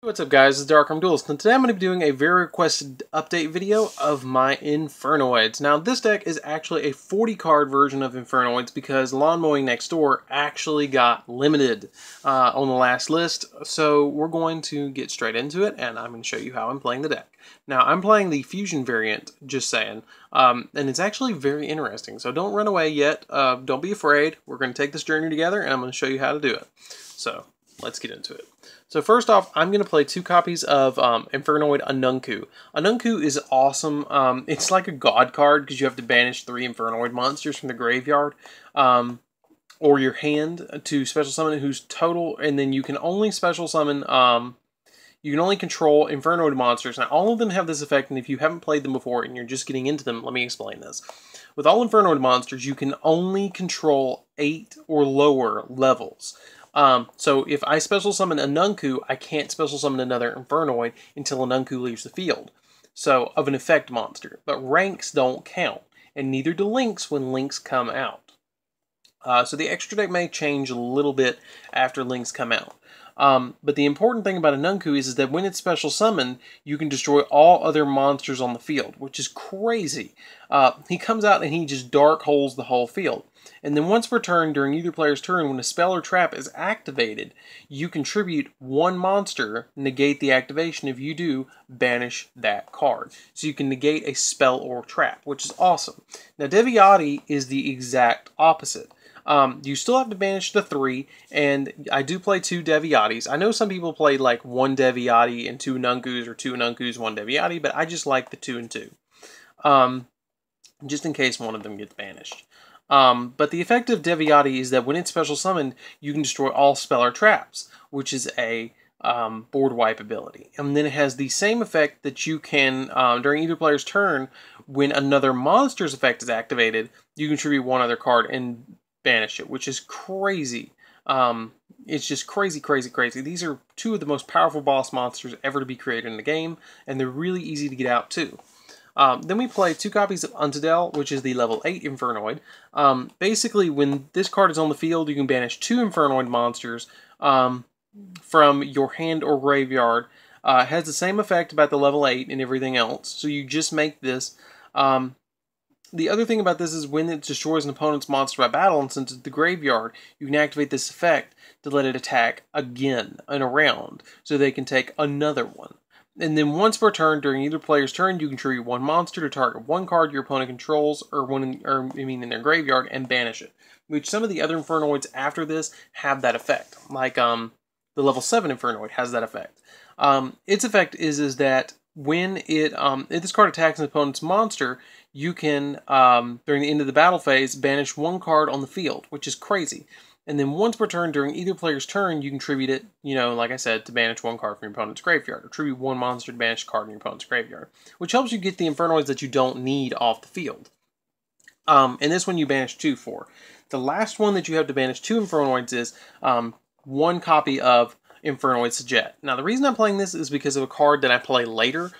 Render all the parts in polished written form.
What's up guys, it's DarkArmedDuelist, and today I'm going to be doing a very requested update video of my Infernoids. Now this deck is actually a 40 card version of Infernoids because Lawn Mowing Next Door actually got limited on the last list, so we're going to get straight into it and I'm going to show you how I'm playing the deck. Now I'm playing the Fusion variant, just saying, and it's actually very interesting, so don't run away yet, don't be afraid, we're going to take this journey together and I'm going to show you how to do it. So let's get into it. So first off, I'm going to play 2 copies of Infernoid Anunku. Anunku is awesome. It's like a god card because you have to banish 3 Infernoid monsters from the graveyard or your hand to special summon who's total, and then you can only special summon, you can only control Infernoid monsters. Now all of them have this effect, and if you haven't played them before and you're just getting into them, let me explain this. With all Infernoid monsters, you can only control 8 or lower levels. So if I special summon Anunku, I can't special summon another Infernoid until Anunku leaves the field. So, of an effect monster. But ranks don't count, and neither do links when links come out. So the extra deck may change a little bit after links come out. But the important thing about Anunku is that when it's special summoned, you can destroy all other monsters on the field, which is crazy. He comes out and he just dark holes the whole field. And then once per turn, during either player's turn, when a spell or trap is activated, you contribute 1 monster, negate the activation. If you do, banish that card. So you can negate a spell or trap, which is awesome. Now Deviati is the exact opposite. You still have to banish the 3, and I do play 2 Deviatis. I know some people play like 1 Deviati and 2 Anunkus, or 2 Anunkus, 1 Deviati, but I just like the 2 and 2. Just in case one of them gets banished. But the effect of Deviati is that when it's special summoned, you can destroy all spell or traps, which is a board wipe ability. And then it has the same effect that you can, during either player's turn, when another monster's effect is activated, you contribute 1 other card and banish it, which is crazy. It's just crazy, crazy, crazy. These are 2 of the most powerful boss monsters ever to be created in the game, and they're really easy to get out too. Then we play 2 copies of Untadel, which is the level 8 Infernoid. Basically, when this card is on the field, you can banish 2 Infernoid monsters from your hand or graveyard. It has the same effect about the level 8 and everything else, so you just make this. The other thing about this is when it destroys an opponent's monster by battle and sends it to the graveyard, you can activate this effect to let it attack again in a round, so they can take another one. And then once per turn, during either player's turn, you contribute 1 monster to target 1 card your opponent controls, in their graveyard, and banish it. Which some of the other Infernoids after this have that effect. Like the level 7 Infernoid has that effect. Its effect is that when if this card attacks an opponent's monster, you can, during the end of the battle phase, banish 1 card on the field, which is crazy. And then once per turn, during either player's turn, you contribute it, like I said, to banish 1 card from your opponent's graveyard, or tribute 1 monster to banish a card in your opponent's graveyard, which helps you get the Infernoids that you don't need off the field. And this one you banish 2 for. The last one that you have to banish 2 Infernoids is 1 copy of Infernoid Sajet. Now the reason I'm playing this is because of a card that I play later,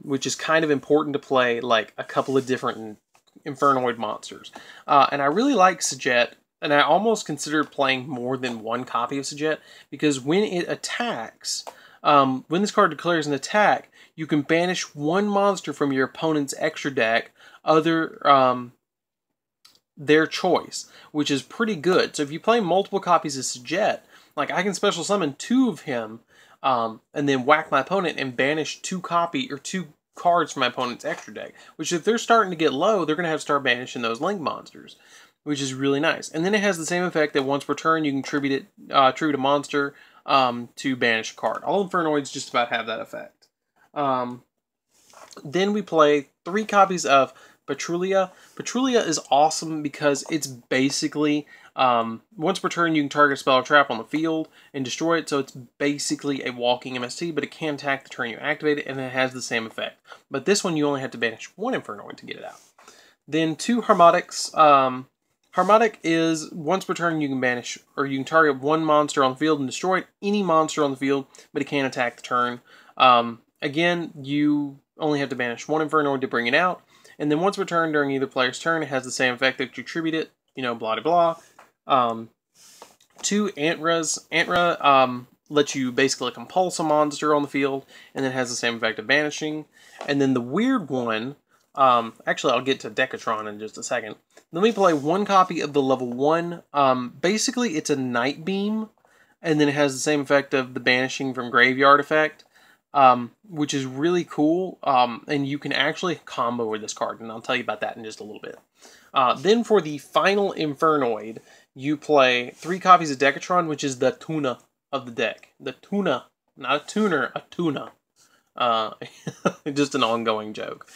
which is kind of important to play like a couple of different Infernoid monsters. And I really like Sajet. And I almost considered playing more than 1 copy of Sajet, because when it attacks, when this card declares an attack, you can banish 1 monster from your opponent's extra deck, their choice, which is pretty good. So if you play multiple copies of Sajet, like I can special summon 2 of him, and then whack my opponent and banish 2 cards from my opponent's extra deck, which if they're starting to get low, they're going to have to start banishing those link monsters, which is really nice. And then it has the same effect that once per turn you can tribute a monster to banish a card. All Infernoids just about have that effect. Then we play 3 copies of Patrulia. Patrulia is awesome because it's basically, once per turn you can target a spell or trap on the field and destroy it, so it's basically a walking MST, but it can attack the turn you activate it, and it has the same effect. But this one you only have to banish 1 Infernoid to get it out. Then 2 Harmonics. Harmonic is, once per turn you can banish, or you can target 1 monster on the field and destroy any monster on the field, but it can't attack the turn. Again, you only have to banish 1 Infernoid to bring it out, and then once per turn during either player's turn, it has the same effect that you tribute it, blah blah blah. 2 Antra lets you basically compulse a monster on the field, and then has the same effect of banishing. And then the weird one, actually I'll get to Decatron in just a second. Let me play 1 copy of the level 1. Basically it's a Night Beam, and then it has the same effect of the banishing from graveyard effect, which is really cool, and you can actually combo with this card, and I'll tell you about that in just a little bit. Then for the final Infernoid, you play 3 copies of Decatron, which is the tuna of the deck. The tuna, not a tuner, a tuna. Just an ongoing joke.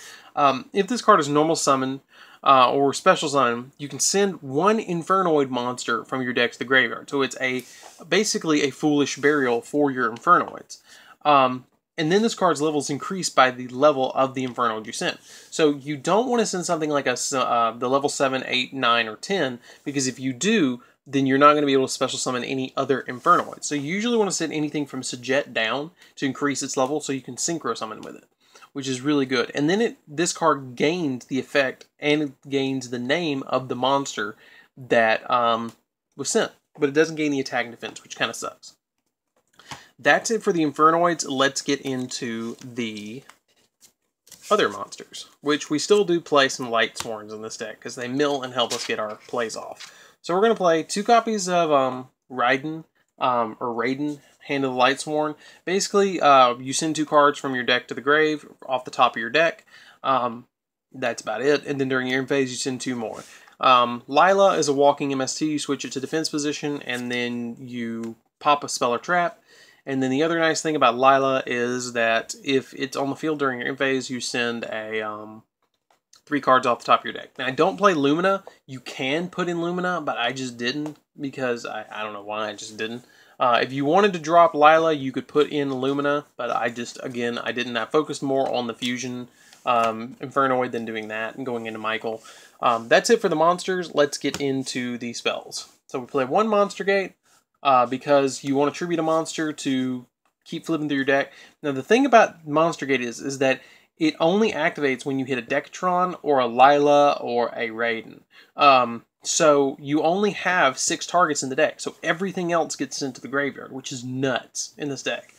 If this card is normal summon or special summon, you can send 1 Infernoid monster from your deck to the graveyard. So it's basically a foolish burial for your Infernoids. And then this card's levels increase by the level of the Infernoid you send. So you don't want to send something like the level 7, 8, 9, or 10, because if you do, then you're not going to be able to special summon any other Infernoid. So you usually want to send anything from Sajet down to increase its level so you can synchro summon with it, which is really good. And then this card gains the effect and it gains the name of the monster that was sent, but it doesn't gain the attack and defense, which kind of sucks. That's it for the Infernoids. Let's get into the other monsters, which we still do play some Light Sworns in this deck because they mill and help us get our plays off. So we're going to play 2 copies of Raiden, Hand of the Light Sworn. Basically, you send 2 cards from your deck to the grave off the top of your deck. That's about it. And then during your end phase, you send 2 more. Lila is a walking MST. You switch it to defense position, and then you pop a spell or trap. And then the other nice thing about Lila is that if it's on the field during your end phase, you send a 3 cards off the top of your deck. Now, I don't play Lumina. You can put in Lumina, but I just didn't because I don't know why I just didn't. If you wanted to drop Lila, you could put in Lumina, but I didn't. I focused more on the Fusion Infernoid than doing that and going into Michael. That's it for the monsters. Let's get into the spells. So we play 1 Monster Gate because you want to tribute a monster to keep flipping through your deck. Now, the thing about Monster Gate is that it only activates when you hit a Decatron or a Lila or a Raiden. So you only have 6 targets in the deck, so everything else gets sent to the graveyard, which is nuts in this deck.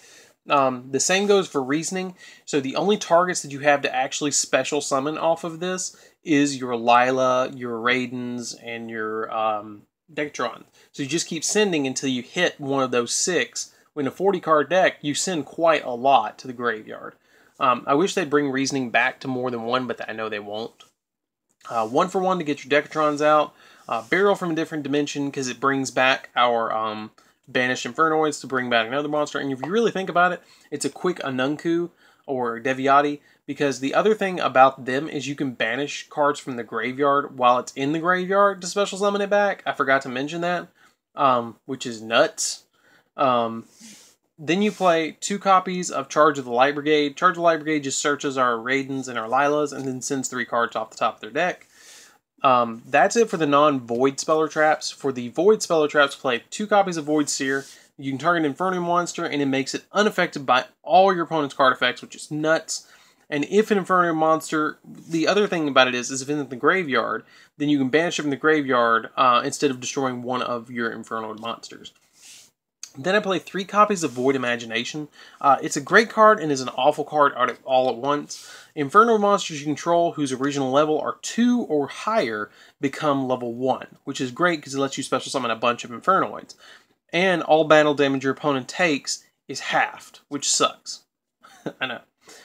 The same goes for Reasoning. So the only targets that you have to actually special summon off of this is your Lila, your Raidens, and your Decatron. So you just keep sending until you hit one of those 6. When a 40-card deck, you send quite a lot to the graveyard. I wish they'd bring Reasoning back to more than 1, but I know they won't. 1 for 1 to get your Decatrons out. Burial from a different dimension because it brings back our banished Infernoids to bring back another monster. And if you really think about it, it's a quick Anunku or Deviati, because the other thing about them is you can banish cards from the graveyard while it's in the graveyard to special summon it back. I forgot to mention that, which is nuts. Then you play 2 copies of Charge of the Light Brigade. Charge of the Light Brigade just searches our Raidens and our Lilas and then sends 3 cards off the top of their deck. That's it for the non-Void Speller Traps. For the Void Speller Traps, play 2 copies of Void Seer. You can target an Inferno monster and it makes it unaffected by all your opponent's card effects, which is nuts. And if an Inferno monster, the other thing about it is if it's in the graveyard, then you can banish it from the graveyard instead of destroying one of your Inferno monsters. Then I play 3 copies of Void Imagination. It's a great card and is an awful card all at once. Inferno monsters you control whose original level are 2 or higher become level 1, which is great because it lets you special summon a bunch of Infernoids. And all battle damage your opponent takes is halved, which sucks. I know.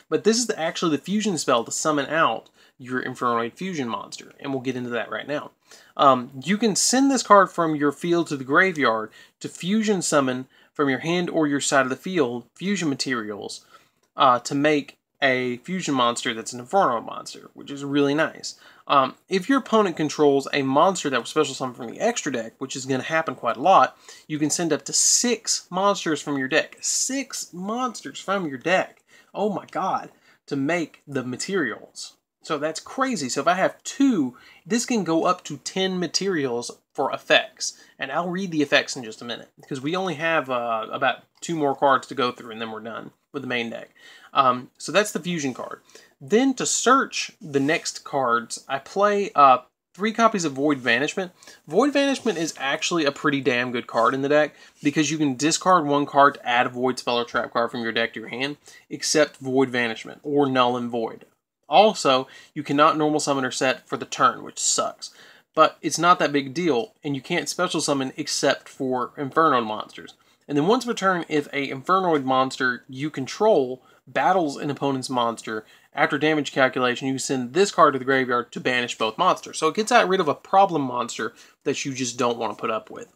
But this is actually the fusion spell to summon out your Infernoid fusion monster, and we'll get into that right now. You can send this card from your field to the graveyard to fusion summon from your hand or your side of the field fusion materials to make a fusion monster that's an Inferno monster, which is really nice. If your opponent controls a monster that was special summoned from the extra deck, which is going to happen quite a lot, you can send up to 6 monsters from your deck. 6 monsters from your deck. Oh my god. To make the materials. So that's crazy. So if I have 2, this can go up to 10 materials for effects. And I'll read the effects in just a minute, because we only have about 2 more cards to go through and then we're done with the main deck. So that's the fusion card. Then to search the next cards, I play 3 copies of Void Vanishment. Void Vanishment is actually a pretty damn good card in the deck because you can discard 1 card to add a Void spell or trap card from your deck to your hand, except Void Vanishment or Null and Void. Also, you cannot normal summon or set for the turn, which sucks. But it's not that big a deal, and you can't special summon except for Infernoid monsters. And then once per turn, if a Infernoid monster you control battles an opponent's monster, after damage calculation, you send this card to the graveyard to banish both monsters. So it gets rid of a problem monster that you just don't want to put up with.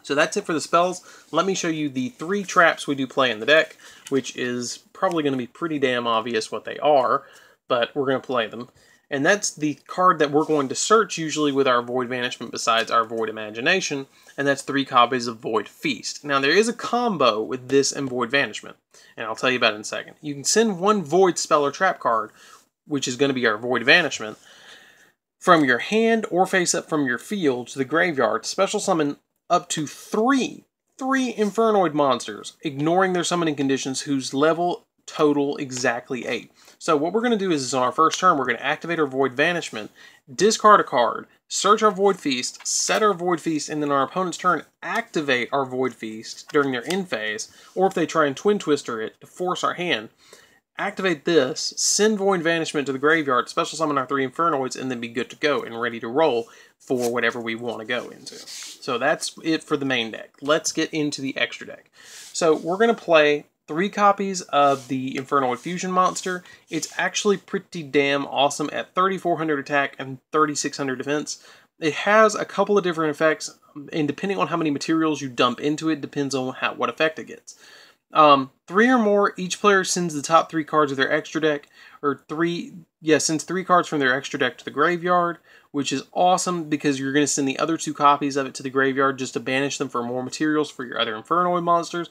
So that's it for the spells. Let me show you the 3 traps we do play in the deck, which is probably going to be pretty damn obvious what they are, but we're going to play them. And that's the card that we're going to search usually with our Void Vanishment besides our Void Imagination, and that's 3 copies of Void Feast. Now there is a combo with this and Void Vanishment, and I'll tell you about it in a second. You can send 1 Void spell or trap card, which is going to be our Void Vanishment, from your hand or face up from your field to the graveyard, special summon up to 3 Infernoid monsters, ignoring their summoning conditions whose level total exactly 8. So what we're going to do is on our first turn, we're going to activate our Void Vanishment, discard a card, search our Void Feast, set our Void Feast, and then on our opponent's turn, activate our Void Feast during their end phase, or if they try and Twin Twister it to force our hand. Activate this, send Void Vanishment to the graveyard, special summon our 3 Infernoids, and then be good to go and ready to roll for whatever we want to go into. So that's it for the main deck. Let's get into the extra deck. So we're going to play 3 copies of the Infernoid Fusion monster. It's actually pretty damn awesome at 3,400 attack and 3,600 defense. It has a couple of different effects, and depending on how many materials you dump into it, depends on what effect it gets. 3 or more, each player sends the top 3 cards of their extra deck, or sends 3 cards from their extra deck to the graveyard, which is awesome because you're going to send the other 2 copies of it to the graveyard just to banish them for more materials for your other Infernoid monsters.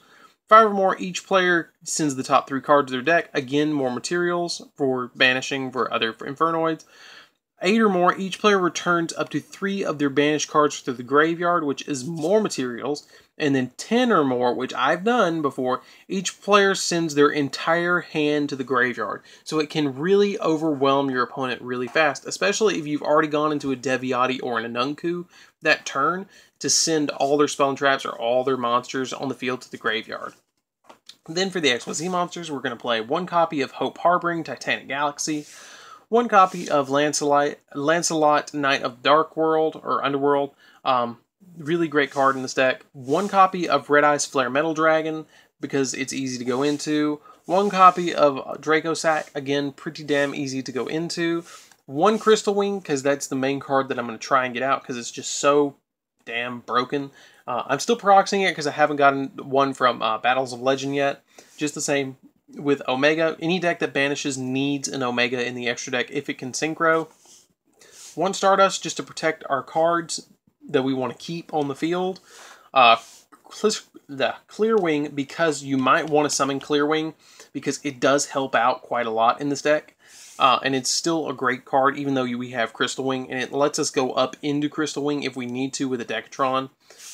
5 or more, each player sends the top 3 cards of their deck. Again, more materials for banishing for other Infernoids. 8 or more, each player returns up to 3 of their banished cards to the graveyard, which is more materials. And then 10 or more, which I've done before, each player sends their entire hand to the graveyard. So it can really overwhelm your opponent really fast, especially if you've already gone into a Deviati or an Anunku that turn to send all their spell and traps or all their monsters on the field to the graveyard. Then for the XYZ monsters, we're going to play 1 copy of Hope Harboring Titanic Galaxy, 1 copy of Lancelot Knight of Dark World or Underworld. Really great card in this deck. 1 copy of Red Eyes Flare Metal Dragon because it's easy to go into. 1 copy of Draco Sack, again pretty damn easy to go into. 1 Crystal Wing because that's the main card that I'm going to try and get out because it's just so damn broken. I'm still proxying it because I haven't gotten one from Battles of Legend yet. Just the same with Omega. Any deck that banishes needs an Omega in the extra deck if it can synchro. 1 Stardust just to protect our cards that we want to keep on the field. The Clear Wing because you might want to summon Clear Wing because it does help out quite a lot in this deck. And it's still a great card even though we have Crystal Wing, and it lets us go up into Crystal Wing if we need to with a Decatron.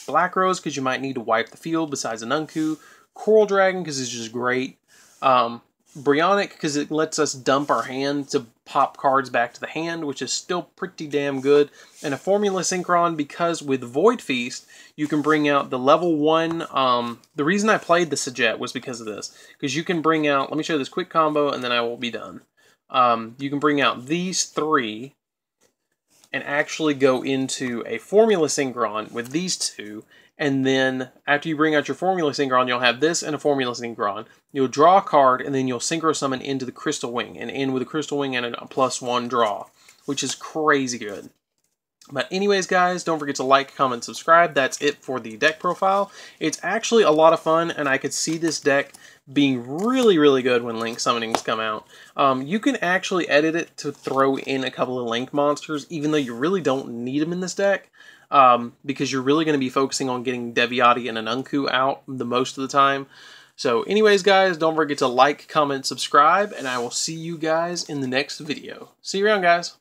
Black Rose because you might need to wipe the field besides Anunku. Coral Dragon because it's just great. Brionic because it lets us dump our hand to pop cards back to the hand, which is still pretty damn good. And a Formula Synchron because with Void Feast, you can bring out the level 1. The reason I played the Sajet was because of this. Because you can bring out, let me show you this quick combo and then I will be done. You can bring out these 3 and actually go into a Formula Synchron with these 2. And then after you bring out your Formula Synchron, you'll have this and a Formula Synchron. You'll draw a card, and then you'll Synchro Summon into the Crystal Wing, and end with a Crystal Wing and a +1 draw, which is crazy good. But anyways, guys, don't forget to like, comment, subscribe. That's it for the deck profile. It's actually a lot of fun, and I could see this deck being really, really good when Link Summonings come out. You can actually edit it to throw in a couple of Link monsters, even though you really don't need them in this deck. Because you're really going to be focusing on getting Deviati and Anunku out the most of the time. So anyways, guys, don't forget to like, comment, subscribe, and I will see you guys in the next video. See you around, guys.